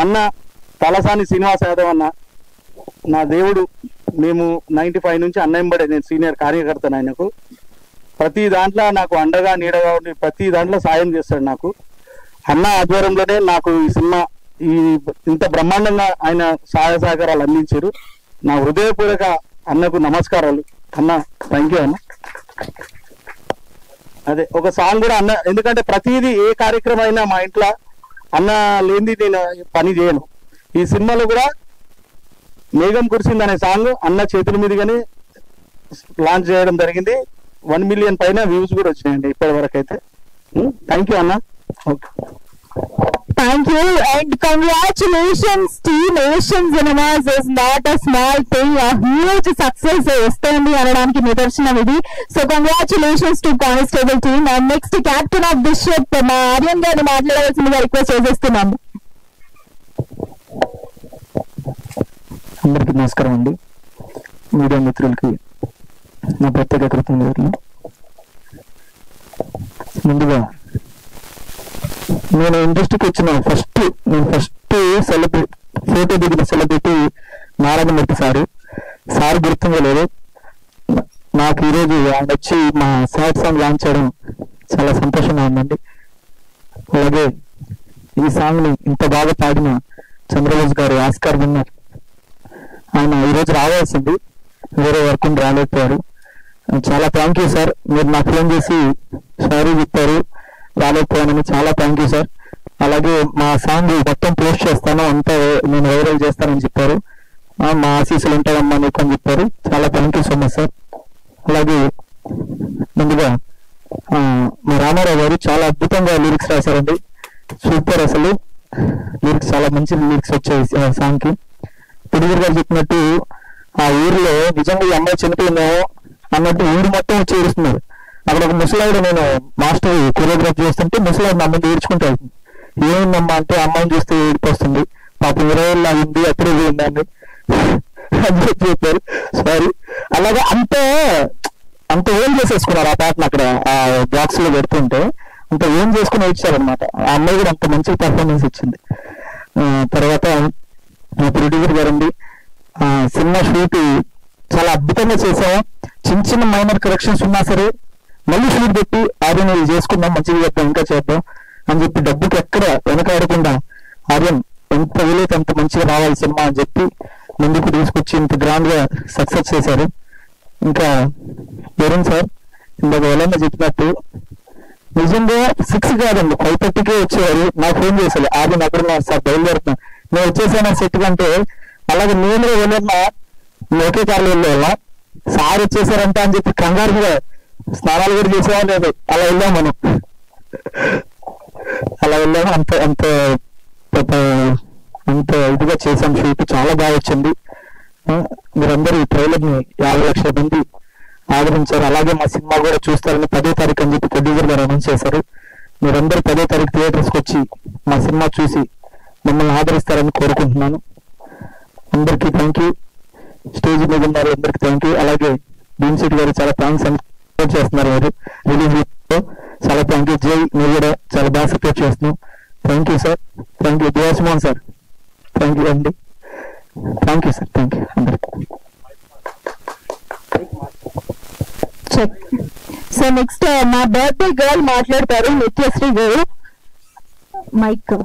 అన్న తలసాని శ్రీనివాస యాదవ్ అన్న నా దేవుడు. మేము 95 నుంచి అన్న వెంబడే, నేను సీనియర్ కార్యకర్తను ఆయనకు. ప్రతి దాంట్లో నాకు అండగా నీడగా ఉండి ప్రతి దాంట్లో సాయం చేస్తాడు నాకు. అన్న ఆధ్వర్యంలోనే నాకు ఈ సినిమా ఇంత బ్రహ్మాండంగా ఆయన సహాయ సహకారాలు అందించారు. నా హృదయపూర్వక అన్నకు నమస్కారాలు. అన్న థ్యాంక్ యూ అన్న. అదే ఒక సాంగ్ కూడా అన్న, ఎందుకంటే ప్రతిదీ ఏ కార్యక్రమం అయినా మా ఇంట్లో అన్న లేనిది నేను పని చేయను. ఈ సినిమాలో కూడా మేఘం కురిసింది అనే సాంగ్ అన్న చేతుల మీదుగానే లాంచ్ చేయడం జరిగింది. 1 మిలియన్ పైన వ్యూస్ కూడా వచ్చినాయండి ఇప్పటి వరకు అయితే. థ్యాంక్ యూ అన్న. Okay, thank you and congratulations team. Asian Cinemas is not a small thing, a huge success వస్తుంది అనడానికి నిదర్శనం ఇది. So congratulations to Constable team. and next captain of this ship మా ఆర్యన్ గారిని మాట్లాడవలసిందిగా రిక్వెస్ట్ చేసేస్తున్నాము. అందరికీ నమస్కారం అండి. మీడియా మిత్రులకి నా ప్రత్యేక కృతజ్ఞతలు. ముందుగా నేను ఇండస్ట్రీకి వచ్చిన ఫస్ట్ సెలబ్రిటీ ఫోటో దిగిన సెలబ్రిటీ నారాయణమూర్తి సార్ గుర్తుందో లేదు నాకు. ఈరోజు ఆయన వచ్చి మా సాడ్ సాంగ్ లాంచ్ చేయడం చాలా సంతోషంగా ఉందండి. అలాగే ఈ సాంగ్ ని ఇంత బాగా పాడిన చంద్రబోస్ గారు, ఆస్కార్ విన్నర్, ఆయన ఈరోజు రావాల్సింది, వేరే వర్క్ రాలేకపోయారు. చాలా థ్యాంక్ యూ సార్. మీరు నాకు ఫోన్ చేసి సారీ చెప్పారు రాలేకపోయానని. చాలా థ్యాంక్ యూ సార్. అలాగే మా సాంగ్ మొత్తం పోస్ట్ చేస్తాను, అంతా నేను వైరల్ చేస్తానని చెప్పారు. మా ఆశీస్సులు ఉంటాయమ్మా నీకు అని చెప్పారు. చాలా thank you so much sir. అలాగే ముందుగా మా రామారావు గారు చాలా అద్భుతంగా లిరిక్స్ రాశారండి. సూపర్, అసలు లిరిక్స్ చాలా మంచి లిరిక్స్ వచ్చాయి సాంగ్ కి. పుడిగిరి గారు చెప్పినట్టు ఆ ఊర్లో నిజంగా ఈ అమ్మాయి చనిపోయిందేమో అన్నట్టు ఊరు మొత్తం వచ్చి ఏడుస్తున్నారు. అక్కడ ఒక ముసలావిడ, నేను మాస్టర్ కొరియోగ్రాఫ్ చేస్తుంటే ముసలావిడ అమ్మాయిని ఏడ్చుకుంటూ వెళ్తుంది. ఏమైందమ్మా అంటే అమ్మాయిని చూస్తే ఏడుపు వస్తుంది, పాపం 20 ఏళ్ళు అయింది అప్పుడే పోయిందండి అని చెప్పారు. సారీ. అలాగే అంత ఏం చేసేసుకున్నారు ఆ పాటను అక్కడ ఆ బాక్స్ లో పెడుతుంటే అంత ఏం చేసుకుని వచ్చారనమాట. ఆ అమ్మాయి కూడా అంత మంచి పర్ఫార్మెన్స్ ఇచ్చింది. తర్వాత ప్రొడ్యూసర్ గారండి, సినిమా షూట్ చాలా అద్భుతంగా చేసాము. చిన్న మైనర్ కరెక్షన్స్ ఉన్నా సరే మళ్ళీ షూట్ పెట్టి ఆర్యన్ ఇది చేసుకుందాం, మంచిగా చేద్దాం, ఇంకా చేద్దాం అని చెప్పి డబ్బుకి ఎక్కడ వెనకాడకుండా ఆర్యన్ ఎంత వీలైతే అంత మంచిగా రావాలి సినిమా అని చెప్పి ముందుకు తీసుకొచ్చి ఇంత గ్రాండ్ గా సక్సెస్ చేశారు. ఇంకా వరుణ్ సార్ ఇందాక ఎవరైనా చెప్పినట్టు నిజంగా 6 కాదండి 5:30కే వచ్చేవారు. నాకు ఫోన్ చేశారు, ఆర్యన్ అక్కడ సార్ బయలుదేరుతున్నా, నేను వచ్చేసాను సెట్ కంటే. అలాగే నేను వెళ్ళినా ఒకే కార్లో వెళ్ళేవాళ్ళం. సార్ వచ్చేసారంట అని చెప్పి కంగారుగా స్నానాలు కూడా చేసేవా లేదు, అలా వెళ్ళాం మనం. అలా వెళ్ళాము. అంత ఇదిగా చేసాం షూట్. చాలా బాగా వచ్చింది. మీరందరూ ఈ ట్రైలర్ ని 50 లక్షల మంది ఆదరించారు. అలాగే మా సినిమా కూడా చూస్తారని 10వ తారీఖు అని చెప్పి ప్రొడ్యూసర్ గారు అనౌన్స్ చేశారు. మీరందరూ 10వ తారీఖు థియేటర్స్కి వచ్చి మా సినిమా చూసి మమ్మల్ని ఆదరిస్తారని కోరుకుంటున్నాను. అందరికీ థ్యాంక్ యూ. స్టేజ్ మీద ఉన్నారు అందరికి థ్యాంక్ యూ. అలాగే భీమ్సెట్ గారు చాలా థ్యాంక్స్ అని సపోర్ట్ చేస్తున్నారు. వారు రిలీజ్ చాలా థ్యాంక్ యూ. జై, మీరు కూడా చాలా బాగా సపోర్ట్ చేస్తున్నాం. Thank you sir. Thank you. Devasmohan sir thank you అండి. Thank you sir. Thank you అందరికి. సో నెక్స్ట్ మా బర్త్డే గర్ల్ మాట్లాడతారు, నిత్యశ్రీ గారు. మైక్